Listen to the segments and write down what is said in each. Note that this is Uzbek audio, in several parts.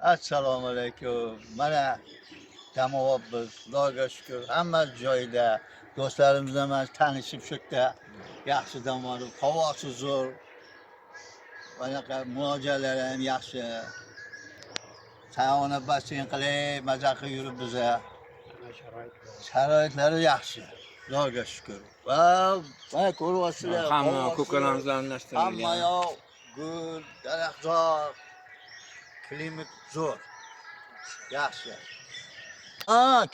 Assalomu alaykum. Mana damovyapmiz. Xudoga shukr. Hamma joyida. Do'stlarimiz bilan tanishib shu yerda yaxshi dam olib, havosi zo'r. Bunaqa muolajalar ham yaxshi. Sauna basseyn qilib, maza qilib yurib biza. Sharoitlari yaxshi. Xudoga shukr. Va mana ko'ryapsizlar, Hamma havosi, ko'kalamzorlashtirilgan. hamma yoq gul, daraxtzor, klimat zo'r. Yaxshi.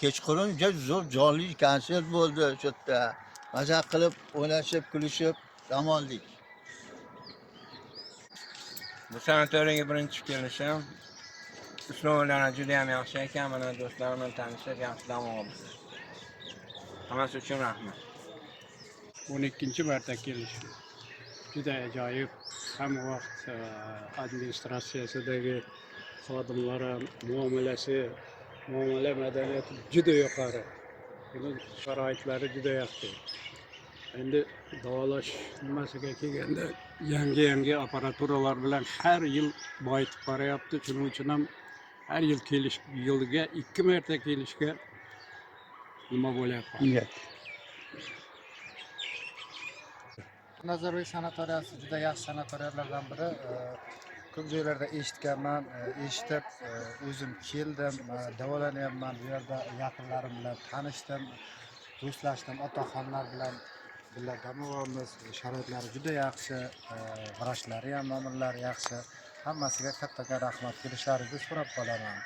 Kechqurun zo'r jonli konsert bo'ldi shu yerda. Maza qilib, o'ynashib, kulishib dam oldik. Bu sanatoriyaga birinchi kelishim. Uslovlari juda ham yaxshi ekan. Mana do'stlar bilan tanishib yaxshi dam oldik. Hammasi uchun rahmat. 12 marta kelishim. Juda ajoyib. Hamma vaqt administratsiyasidagi xodimlar ham muomala madaniyati juda yuqori. Sharoitlari juda yaxshi. Endi davolash nimasiga kelganda yangi apparaturalar bilan har yil boyitib boryapti. Shuning uchun ham har yil yiliga 2 marta kelishga nima bo'lyapti? Nazarboyev sanatoriyasi juda yaxshi sanatoriyalardan biri. Ko'p joylarda eshitganman, eshitib o'zim keldim, davolanyapman. Bu yerda yaqinlarim bilan tanishdim, do'stlashdim, otaxonlar bilan birga dam olamiz. Sharoitlari juda yaxshi, vrachlari ham, ma'murlari yaxshi. Hammasiga katta rahmat kelishlaringizni so'rab qolaman.